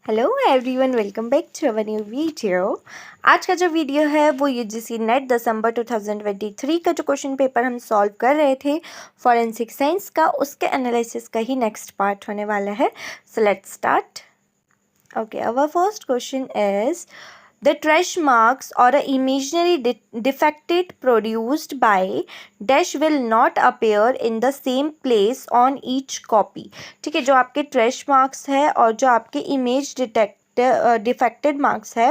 Hello everyone, welcome back to our new video. आज का जो वीडियो है वो यूजीसी नेट दिसंबर 2023 का जो क्वेश्चन पेपर हम सॉल्व कर रहे थे फॉरेंसिक साइंस का, उसके एनालिसिस का ही नेक्स्ट पार्ट होने वाला है। So let's start. Okay, our first question is the trash marks or a imaginary defect produced by dash will not appear in the same place on each copy। ठीक है, जो आपके trash marks है और जो आपके इमेज डिफेक्टेड मार्क्स है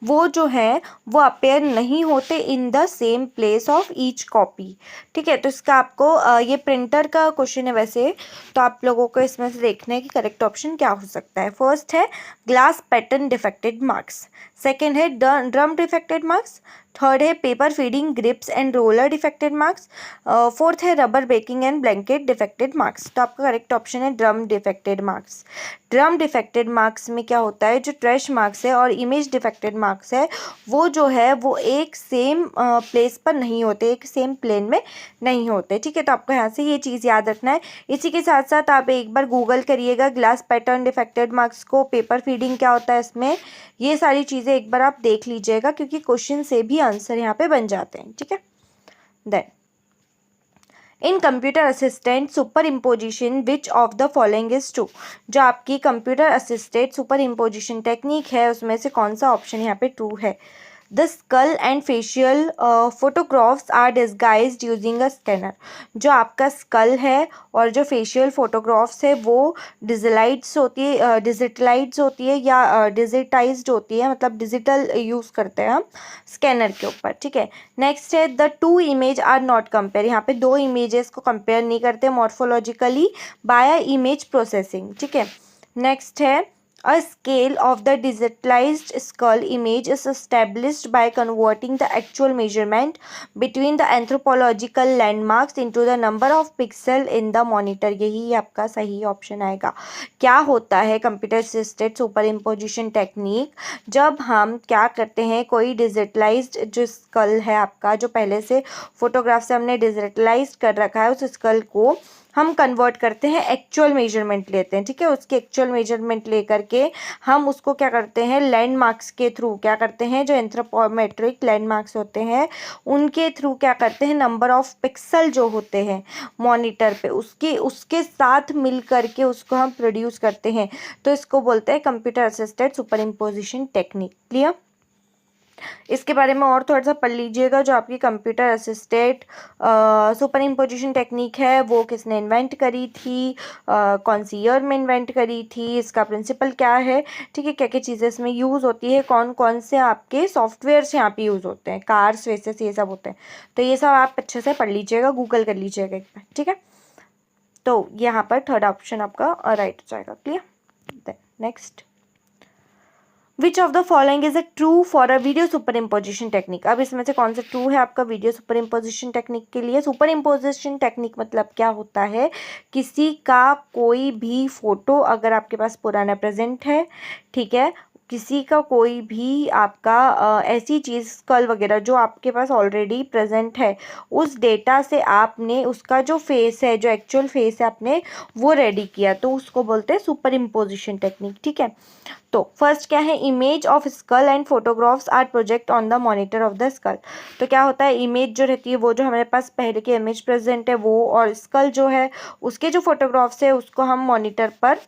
वो जो है वो अपेयर नहीं होते in the same place of each copy. ठीक है, तो इसका आपको ये प्रिंटर का क्वेश्चन है वैसे, तो आप लोगों को इसमें से देखना है कि करेक्ट ऑप्शन क्या हो सकता है। फर्स्ट है glass pattern defected marks, second है ड्रम डिफेक्टेड मार्क्स, थर्ड है paper feeding grips and roller defected marks, fourth है rubber backing and blanket defected marks. तो आपका करेक्ट ऑप्शन है drum defected marks. Drum defected marks में क्या होता है, जो ट्रैश मार्क्स है और इमेज डिफेक्टेड मार्क्स है वो जो है वो एक सेम प्लेस पर नहीं होते, एक सेम प्लेन में नहीं होते। ठीक है, तो आपको यहाँ से ये चीज़ याद रखना है। इसी के साथ साथ आप एक बार गूगल करिएगा ग्लास पैटर्न डिफेक्टेड मार्क्स को, पेपर फीडिंग क्या होता है इसमें, ये सारी चीज़ें एक बार आप देख लीजिएगा क्योंकि क्वेश्चन से भी आंसर यहाँ पे बन जाते हैं। ठीक है, then in computer assistant superimposition which of the following is true. जो आपकी computer assistant superimposition technique है उसमें से कौन सा ऑप्शन यहाँ पे ट्रू है। The skull and facial photographs are disguised using a scanner. जो आपका स्कल है और जो फेशियल फोटोग्राफ्स है वो डिजिटलाइज्ड होती है या डिजिटाइज्ड होती है, मतलब डिजिटल यूज़ करते हैं हम स्कैनर के ऊपर। ठीक है, नेक्स्ट है the two image are not compare. यहाँ पे दो इमेजेस को कंपेयर नहीं करते मॉर्फोलॉजिकली बाय इमेज प्रोसेसिंग। ठीक है, नेक्स्ट है A scale of the digitalized skull image is established by converting the actual measurement between the anthropological landmarks into the number of pixel in the monitor। यही आपका सही option आएगा। क्या होता है computer assisted super imposition technique, जब हम क्या करते हैं कोई डिजिटलाइज्ड जो स्कल है आपका, जो पहले से फोटोग्राफ से हमने डिजिटलाइज कर रखा है, उस स्कल को हम कन्वर्ट करते हैं, एक्चुअल मेजरमेंट लेते हैं। ठीक है, उसके एक्चुअल मेजरमेंट लेकर के हम उसको क्या करते हैं लैंडमार्क्स के थ्रू क्या करते हैं, जो एंथ्रोपोमेट्रिक लैंडमार्क्स होते हैं उनके थ्रू क्या करते हैं, नंबर ऑफ पिक्सल जो होते हैं मॉनिटर पे उसके साथ मिल करके उसको हम प्रोड्यूस करते हैं। तो इसको बोलते हैं computer assisted super imposition technique. Clear, इसके बारे में और थोड़ा सा पढ़ लीजिएगा। जो आपकी computer assisted super imposition technique है वो किसने इन्वेंट करी थी, कौन सी ईयर में इन्वेंट करी थी, इसका प्रिंसिपल क्या है। ठीक है, क्या क्या चीज़ें इसमें यूज़ होती है, कौन कौन से आपके सॉफ्टवेयर्स यहाँ पे यूज़ होते हैं, कार्स वेसेस ये सब होते हैं। तो ये सब आप अच्छे से पढ़ लीजिएगा, गूगल कर लीजिएगा एक बार। ठीक है, तो यहाँ पर थर्ड ऑप्शन आपका राइट हो जाएगा। Clear, next which of the following is a true for a video super imposition technique. अब इसमें से कौन सा ट्रू है आपका वीडियो सुपर इम्पोजिशन टेक्निक के लिए। सुपर इम्पोजिशन टेक्निक मतलब क्या होता है, किसी का कोई भी फोटो अगर आपके पास पुराना प्रेजेंट है, ठीक है, किसी का कोई भी आपका ऐसी चीज़ स्कल वगैरह जो आपके पास ऑलरेडी प्रेजेंट है, उस डेटा से आपने उसका जो फेस है, जो एक्चुअल फेस है आपने वो रेडी किया, तो उसको बोलते हैं सुपर इम्पोजिशन टेक्निक। ठीक है, तो फर्स्ट क्या है, image of skull and photographs are project on the monitor of the skull. तो क्या होता है, इमेज जो रहती है वो जो हमारे पास पहले की इमेज प्रेजेंट है वो, और स्कल जो है उसके जो फोटोग्राफ्स है उसको हम मॉनिटर पर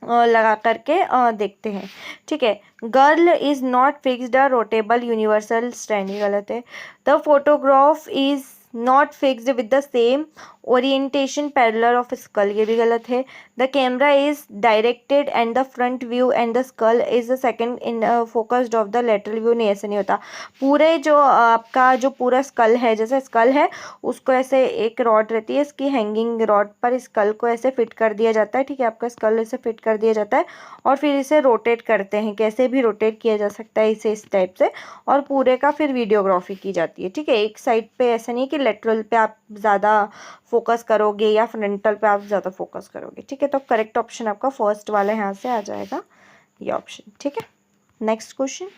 लगा करके देखते हैं। ठीक है, girl is not fixed a rotatable universal stand, ये गलत है। The photograph is not fixed with the same orientation parallel of skull, ये भी गलत है। The camera is directed and the front view and the skull is the second in focused of the lateral view, नहीं ऐसे नहीं होता। पूरे जो आपका जो पूरा स्कल है, जैसे स्कल है उसको ऐसे एक रॉड रहती है, इसकी हैंगिंग रॉड पर स्कल को ऐसे फिट कर दिया जाता है। ठीक है, आपका स्कल ऐसे फिट कर दिया जाता है और फिर इसे रोटेट करते हैं, कैसे भी रोटेट किया जा सकता है इसे इस टाइप से, और पूरे का फिर वीडियोग्राफी की जाती है। ठीक है, एक साइड पे ऐसा नहीं कि लेटरल पे आप ज़्यादा फोकस करोगे या फ्रंटल पे आप ज़्यादा फोकस करोगे। ठीक है, तो करेक्ट ऑप्शन आपका फर्स्ट वाला यहाँ से आ जाएगा, ये ऑप्शन। ठीक है, next question,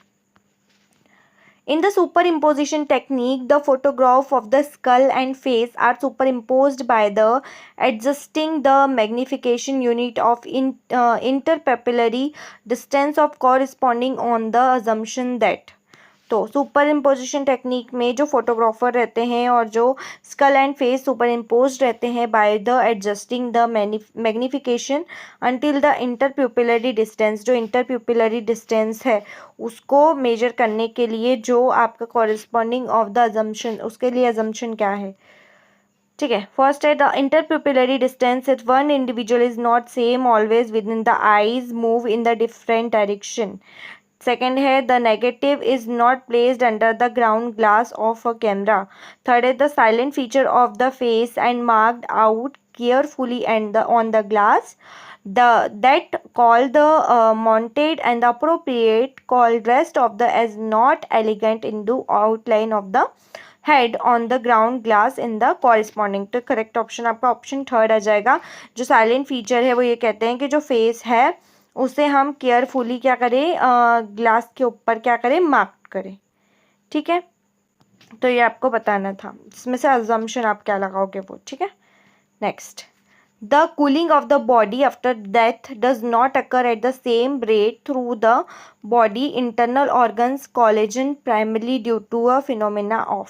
In the superimposition technique, the photograph of the skull and face are superimposed by the adjusting the magnification unit of interpupillary distance of corresponding on the assumption that. तो superimposition technique में जो photographer रहते हैं और जो skull and face superimpose रहते हैं by the adjusting the magnification until the interpupillary distance, जो इंटरप्यूपिलरी डिस्टेंस है उसको मेजर करने के लिए जो आपका कॉरेस्पॉन्डिंग ऑफ द अजम्पशन, उसके लिए अजम्पशन क्या है, ठीक है। फर्स्ट है the interpupillary distance at one individual is not same always within the eyes move in the different direction. Second है the negative is not placed under the ground glass of a camera. Third है the salient feature of the face and marked out carefully and on the glass that called the mounted and the appropriate called rest of the as not elegant in the outline of the head on the ground glass in the corresponding। तो correct option आपका option third आ जाएगा। जो silent feature है वो ये कहते हैं कि जो फेस है उसे हम केयरफुली क्या करें, ग्लास के ऊपर क्या करें, मार्क करें, ठीक है। तो ये आपको बताना था, इसमें से अजम्पशन आप क्या लगाओगे वो, ठीक है। Next, the cooling of the body after death does not occur at the same rate through the body internal organs collagen primarily due to a phenomena of,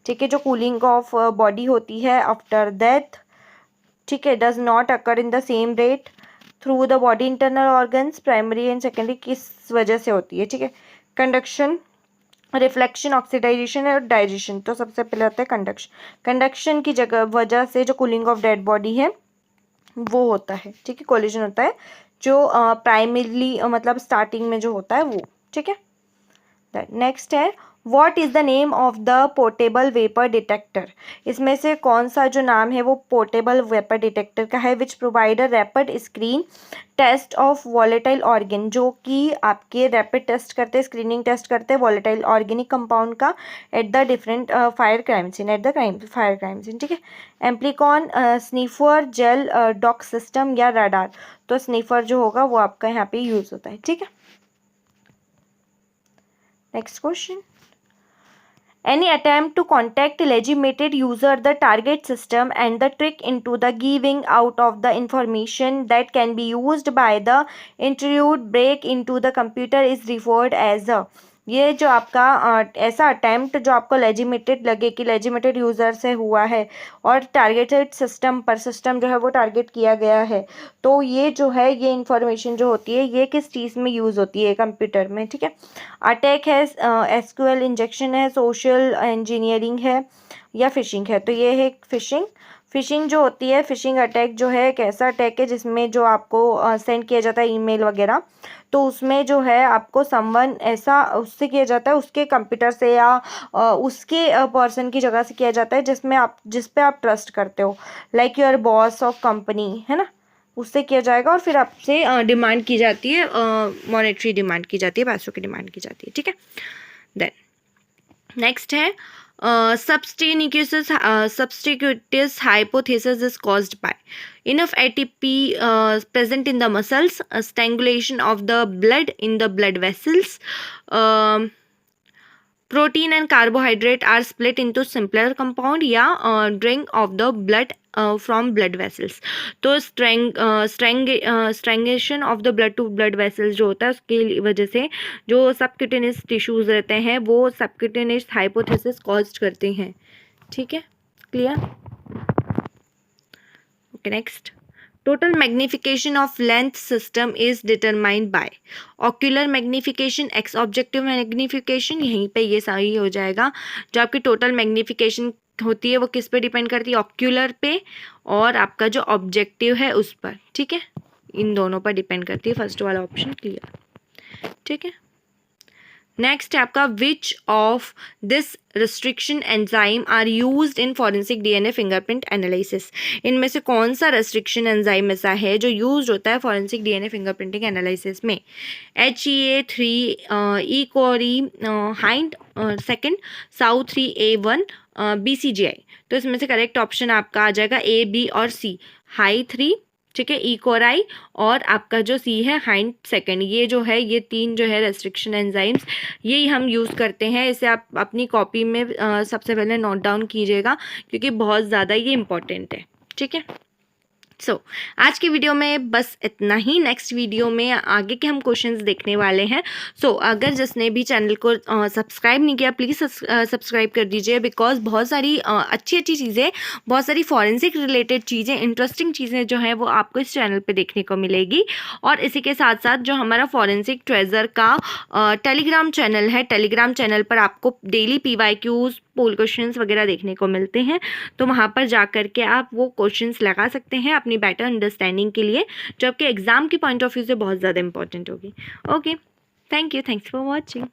ठीक है। जो कूलिंग ऑफ बॉडी होती है आफ्टर डेथ, ठीक है, does not occur in the same rate through the body internal organs primary and secondary, किस वजह से होती है, ठीक है। कंडक्शन, रिफ्लेक्शन, ऑक्सीडाइजेशन और डाइजेशन। तो सबसे पहले होता है कंडक्शन। कंडक्शन की जगह वजह से जो कूलिंग ऑफ डेड बॉडी है वो होता है, ठीक है, कोलिजन होता है जो प्राइमरीली मतलब स्टार्टिंग में जो होता है वो, ठीक है। नेक्स्ट है what is the name of the portable vapour detector. इसमें से कौन सा जो नाम है वो पोर्टेबल वेपर डिटेक्टर का है। Which provide a rapid screen test of volatile organ, जो कि आपके रैपिड टेस्ट करते हैं, स्क्रीनिंग टेस्ट करते हैं वॉलेटाइल ऑर्गेनिक कंपाउंड का at the different fire crime scene, at the fire crime scene, ठीक है। Amplicon, sniffer, gel, doc system या रडार। तो स्नीफर जो होगा वो आपका यहाँ पे यूज होता है, ठीक है। Next question, any attempt to contact legitimated user the target system and the trick into the giving out of the information that can be used by the intrude break into the computer is referred as a। ये जो आपका ऐसा attempt जो आपको लेजिमेटेड लगे कि लेजिमेटेड user से हुआ है और टारगेटेड सिस्टम पर, सिस्टम जो है वो टारगेट किया गया है, तो ये जो है ये इंफॉर्मेशन जो होती है ये किस चीज़ में यूज़ होती है, कंप्यूटर में, ठीक है। अटैक है, एसक्यूएल इंजेक्शन है, सोशल इंजीनियरिंग है या फिशिंग है। तो ये है फिशिंग। फिशिंग जो होती है, फिशिंग अटैक जो है एक ऐसा अटैक है जिसमें जो आपको सेंड किया जाता है ईमेल वगैरह, तो उसमें जो है आपको समवन ऐसा उससे किया जाता है, उसके कंप्यूटर से या उसके पर्सन की जगह से किया जाता है जिस पे आप ट्रस्ट करते हो, like your boss of company, है ना, उससे किया जाएगा और फिर आपसे डिमांड की जाती है, मॉनेटरी डिमांड की जाती है, पैसों की डिमांड की जाती है, ठीक है। देन नेक्स्ट है substitutus hypothesis is caused by enough ATP present in the muscles, strangulation of the blood in the blood vessels, protein and carbohydrate are split into simpler compound या drink of the blood from blood vessels। तो strangulation of the blood to blood vessels जो होता है उसकी वजह से जो subcutaneous tissues रहते हैं वो सबक्यूटेनियस हाइपोथेसिस कॉज करते हैं, ठीक है, clear. Okay, next, total magnification of length system is determined by ocular magnification, x objective magnification, यहीं पे ये सही हो जाएगा। जो आपकी टोटल मैग्निफिकेशन होती है वो किस पे डिपेंड करती है, ऑक्यूलर पे और आपका जो ऑब्जेक्टिव है उस पर, ठीक है, इन दोनों पर डिपेंड करती है। फर्स्ट वाला ऑप्शन क्लियर, ठीक है। नेक्स्ट है आपका which of this restriction enzyme are used in forensic DNA fingerprint analysis. इनमें से कौन सा रेस्ट्रिक्शन एंजाइम ऐसा है जो यूज्ड होता है फॉरेंसिक डीएनए फिंगरप्रिंटिंग एनालिसिस में। HEA3 ई कोरी हाइंड, सेकेंड Sau3A1 BCGI। तो इसमें से करेक्ट ऑप्शन आपका आ जाएगा A, B और C, हाई 3 ठीक है, ई कोराई और आपका जो सी है हाइंड सेकंड, ये जो है ये 3 जो है रेस्ट्रिक्शन एंजाइम्स ये हम यूज़ करते हैं। इसे आप अपनी कॉपी में सबसे पहले नोट डाउन कीजिएगा क्योंकि बहुत ज़्यादा ये इम्पॉर्टेंट है। ठीक है, आज की वीडियो में बस इतना ही। नेक्स्ट वीडियो में आगे के हम क्वेश्चंस देखने वाले हैं। अगर जिसने भी चैनल को सब्सक्राइब नहीं किया प्लीज़ सब्सक्राइब कर दीजिए, बिकॉज बहुत सारी अच्छी अच्छी चीज़ें, बहुत सारी फॉरेंसिक रिलेटेड चीज़ें, इंटरेस्टिंग चीज़ें जो हैं वो आपको इस चैनल पे देखने को मिलेगी। और इसी के साथ साथ जो हमारा फॉरेंसिक ट्रेजर का टेलीग्राम चैनल है, टेलीग्राम चैनल पर आपको डेली PYQs, पोल क्वेश्चंस वगैरह देखने को मिलते हैं। तो वहाँ पर जा कर के आप वो क्वेश्चंस लगा सकते हैं अपनी बेटर अंडरस्टैंडिंग के लिए, जो आपके एग्जाम के पॉइंट ऑफ व्यू से बहुत ज़्यादा इंपॉर्टेंट होगी। Okay, thank you, thanks for watching.